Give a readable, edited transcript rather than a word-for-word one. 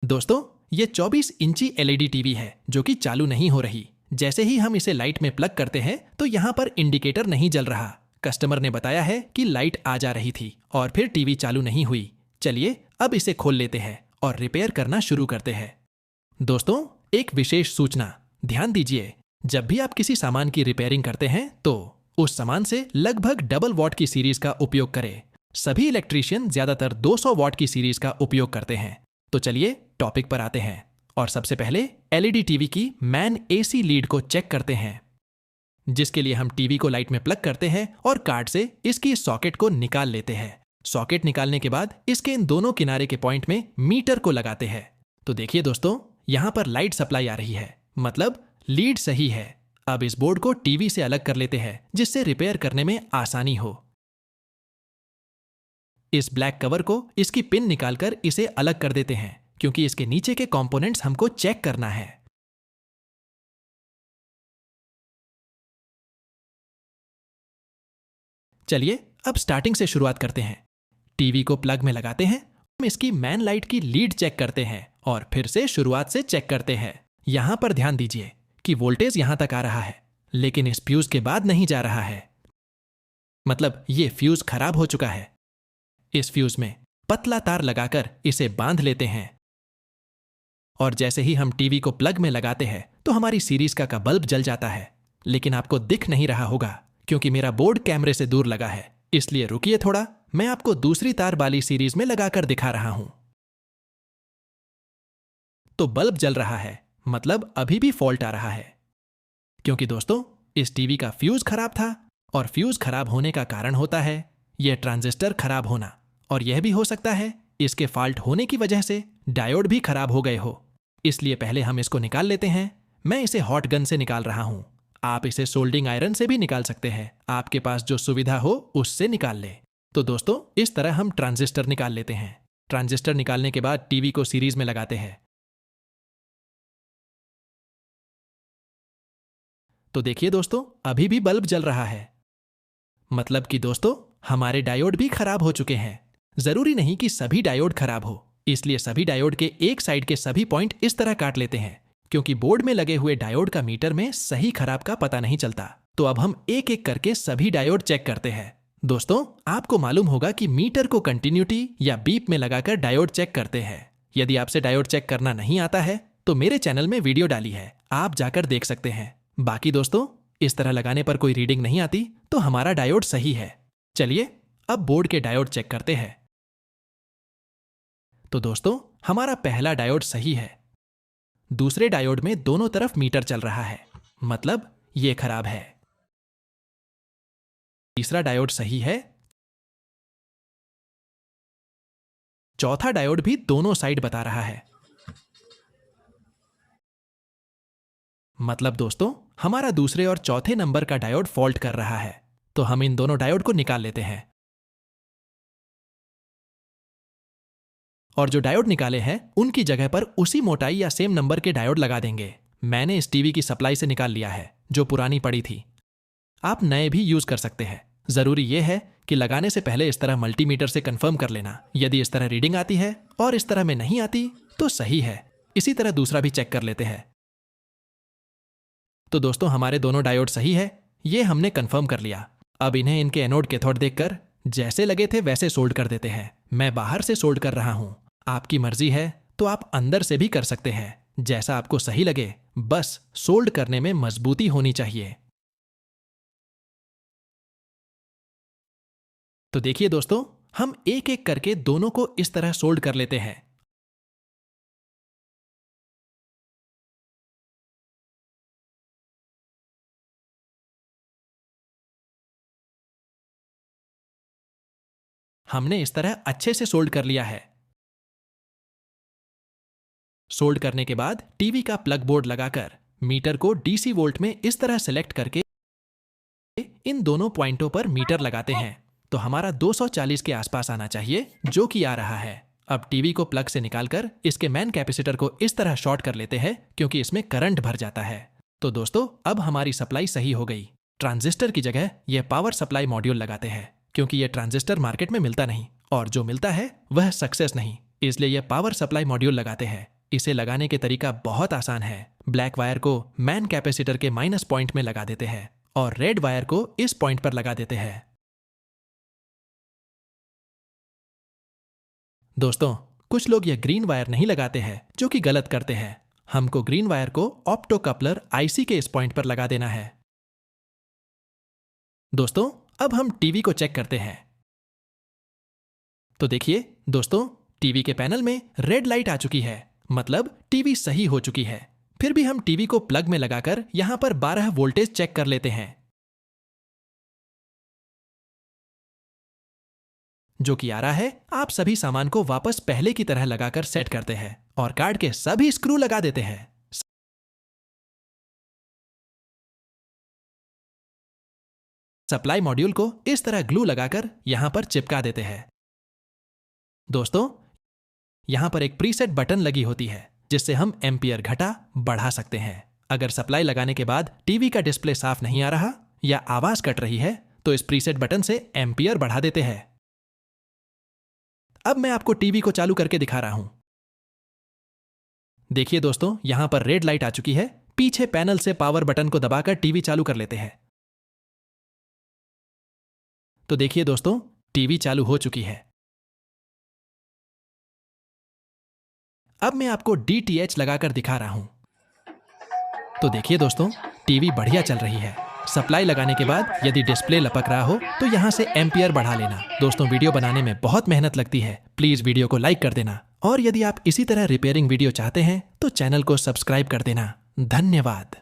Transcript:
दोस्तों, ये 24 इंची एलईडी टीवी है जो कि चालू नहीं हो रही। जैसे ही हम इसे लाइट में प्लग करते हैं तो यहाँ पर इंडिकेटर नहीं जल रहा। कस्टमर ने बताया है कि लाइट आ जा रही थी और फिर टीवी चालू नहीं हुई। चलिए अब इसे खोल लेते हैं और रिपेयर करना शुरू करते हैं। दोस्तों, एक विशेष सूचना, ध्यान दीजिए, जब भी आप किसी सामान की रिपेयरिंग करते हैं तो उस सामान से लगभग डबल वॉट की सीरीज का उपयोग करें। सभी इलेक्ट्रीशियन ज्यादातर 200 वॉट की सीरीज का उपयोग करते हैं। तो चलिए टॉपिक पर आते हैं और सबसे पहले एलईडी टीवी की मैन एसी लीड को चेक करते हैं, जिसके लिए हम टीवी को लाइट में प्लग करते हैं और कार्ड से इसकी सॉकेट को निकाल लेते हैं। सॉकेट निकालने के बाद इसके इन दोनों किनारे के पॉइंट में मीटर को लगाते हैं। तो देखिए दोस्तों, यहाँ पर लाइट सप्लाई आ रही है, मतलब लीड सही है। अब इस बोर्ड को टीवी से अलग कर लेते हैं जिससे रिपेयर करने में आसानी हो। इस ब्लैक कवर को इसकी पिन निकालकर इसे अलग कर देते हैं क्योंकि इसके नीचे के कंपोनेंट्स हमको चेक करना है। चलिए अब स्टार्टिंग से शुरुआत करते हैं। टीवी को प्लग में लगाते हैं, हम इसकी मैन लाइट की लीड चेक करते हैं और फिर से शुरुआत से चेक करते हैं। यहां पर ध्यान दीजिए कि वोल्टेज यहां तक आ रहा है, लेकिन इस फ्यूज के बाद नहीं जा रहा है, मतलब ये फ्यूज खराब हो चुका है। इस फ्यूज में पतला तार लगाकर इसे बांध लेते हैं और जैसे ही हम टीवी को प्लग में लगाते हैं तो हमारी सीरीज का बल्ब जल जाता है, लेकिन आपको दिख नहीं रहा होगा क्योंकि मेरा बोर्ड कैमरे से दूर लगा है। इसलिए रुकिए थोड़ा, मैं आपको दूसरी तार वाली सीरीज में लगाकर दिखा रहा हूं। तो बल्ब जल रहा है, मतलब अभी भी फॉल्ट आ रहा है, क्योंकि दोस्तों इस टीवी का फ्यूज खराब था और फ्यूज खराब होने का कारण होता है यह ट्रांजिस्टर खराब होना, और यह भी हो सकता है इसके फॉल्ट होने की वजह से डायोड भी खराब हो गए हो। इसलिए पहले हम इसको निकाल लेते हैं। मैं इसे हॉट गन से निकाल रहा हूं। आप इसे सोल्डिंग आयरन से भी निकाल सकते हैं, आपके पास जो सुविधा हो उससे निकाल ले। तो दोस्तों इस तरह हम ट्रांजिस्टर निकाल लेते हैं। ट्रांजिस्टर निकालने के बाद टीवी को सीरीज में लगाते हैं। तो देखिए दोस्तों, अभी भी बल्ब जल रहा है, मतलब कि दोस्तों हमारे डायोड भी खराब हो चुके हैं। जरूरी नहीं कि सभी डायोड खराब हो, इसलिए सभी डायोड के एक साइड के सभी पॉइंट इस तरह काट लेते हैं, क्योंकि बोर्ड में लगे हुए डायोड का मीटर में सही खराब का पता नहीं चलता। तो अब हम एक एक करके सभी डायोड चेक करते हैं। दोस्तों आपको मालूम होगा कि मीटर को कंटिन्यूटी या बीप में लगाकर डायोड चेक करते हैं। यदि आपसे डायोड चेक करना नहीं आता है तो मेरे चैनल में वीडियो डाली है, आप जाकर देख सकते हैं। बाकी दोस्तों इस तरह लगाने पर कोई रीडिंग नहीं आती तो हमारा डायोड सही है। चलिए अब बोर्ड के डायोड चेक करते हैं। तो दोस्तों हमारा पहला डायोड सही है। दूसरे डायोड में दोनों तरफ मीटर चल रहा है, मतलब ये खराब है। तीसरा डायोड सही है। चौथा डायोड भी दोनों साइड बता रहा है, मतलब दोस्तों हमारा दूसरे और चौथे नंबर का डायोड फॉल्ट कर रहा है। तो हम इन दोनों डायोड को निकाल लेते हैं और जो डायोड निकाले हैं उनकी जगह पर उसी मोटाई या सेम नंबर के डायोड लगा देंगे। मैंने इस टीवी की सप्लाई से निकाल लिया है जो पुरानी पड़ी थी। आप नए भी यूज कर सकते हैं। जरूरी यह है कि लगाने से पहले इस तरह मल्टीमीटर से कंफर्म कर लेना। यदि इस तरह रीडिंग आती है और इस तरह में नहीं आती तो सही है। इसी तरह दूसरा भी चेक कर लेते हैं। तो दोस्तों हमारे दोनों डायोड सही है, ये हमने कंफर्म कर लिया। अब इन्हें इनके एनोड कैथोड देखकर जैसे लगे थे वैसे सोल्ड कर देते हैं। मैं बाहर से सोल्ड कर रहा हूं, आपकी मर्जी है तो आप अंदर से भी कर सकते हैं, जैसा आपको सही लगे। बस सोल्ड करने में मजबूती होनी चाहिए। तो देखिए दोस्तों, हम एक एक करके दोनों को इस तरह सोल्ड कर लेते हैं। हमने इस तरह अच्छे से सोल्ड कर लिया है। सोल्ड करने के बाद टीवी का प्लग बोर्ड लगाकर मीटर को डीसी वोल्ट में इस तरह सिलेक्ट करके इन दोनों पॉइंटों पर मीटर लगाते हैं तो हमारा 240 के आसपास आना चाहिए, जो कि आ रहा है। अब टीवी को प्लग से निकालकर इसके मैन कैपेसिटर को इस तरह शॉर्ट कर लेते हैं क्योंकि इसमें करंट भर जाता है। तो दोस्तों अब हमारी सप्लाई सही हो गई। ट्रांजिस्टर की जगह यह पावर सप्लाई मॉड्यूल लगाते हैं क्योंकि यह ट्रांजिस्टर मार्केट में मिलता नहीं और जो मिलता है वह सक्सेस नहीं, इसलिए यह पावर सप्लाई मॉड्यूल लगाते हैं। इसे लगाने के तरीका बहुत आसान है। ब्लैक वायर को मैन कैपेसिटर के माइनस पॉइंट में लगा देते हैं और रेड वायर को इस पॉइंट पर लगा देते हैं। दोस्तों, कुछ लोग यह ग्रीन वायर नहीं लगाते हैं, जो कि गलत करते हैं। हमको ग्रीन वायर को ऑप्टो कपलर आईसी के इस पॉइंट पर लगा देना है। दोस्तों, अब हम टीवी को चेक करते हैं। तो देखिए दोस्तों, टीवी के पैनल में रेड लाइट आ चुकी है, मतलब टीवी सही हो चुकी है। फिर भी हम टीवी को प्लग में लगाकर यहां पर 12 वोल्टेज चेक कर लेते हैं, जो कि आ रहा है। आप सभी सामान को वापस पहले की तरह लगाकर सेट करते हैं और कार्ड के सभी स्क्रू लगा देते हैं। सप्लाई मॉड्यूल को इस तरह ग्लू लगाकर यहां पर चिपका देते हैं। दोस्तों, यहां पर एक प्रीसेट बटन लगी होती है, जिससे हम एम्पियर घटा बढ़ा सकते हैं। अगर सप्लाई लगाने के बाद टीवी का डिस्प्ले साफ नहीं आ रहा या आवाज कट रही है, तो इस प्रीसेट बटन से एम्पियर बढ़ा देते हैं। अब मैं आपको टीवी को चालू करके दिखा रहा हूं। देखिए दोस्तों, यहां पर रेड लाइट आ चुकी है। पीछे पैनल से पावर बटन को दबाकर टीवी चालू कर लेते हैं। तो देखिए दोस्तों, टीवी चालू हो चुकी है। अब मैं आपको DTH लगाकर दिखा रहा हूं। तो देखिए दोस्तों, टीवी बढ़िया चल रही है। सप्लाई लगाने के बाद यदि डिस्प्ले लपक रहा हो तो यहां से एम्पियर बढ़ा लेना। दोस्तों, वीडियो बनाने में बहुत मेहनत लगती है, प्लीज वीडियो को लाइक कर देना। और यदि आप इसी तरह रिपेयरिंग वीडियो चाहते हैं तो चैनल को सब्सक्राइब कर देना। धन्यवाद।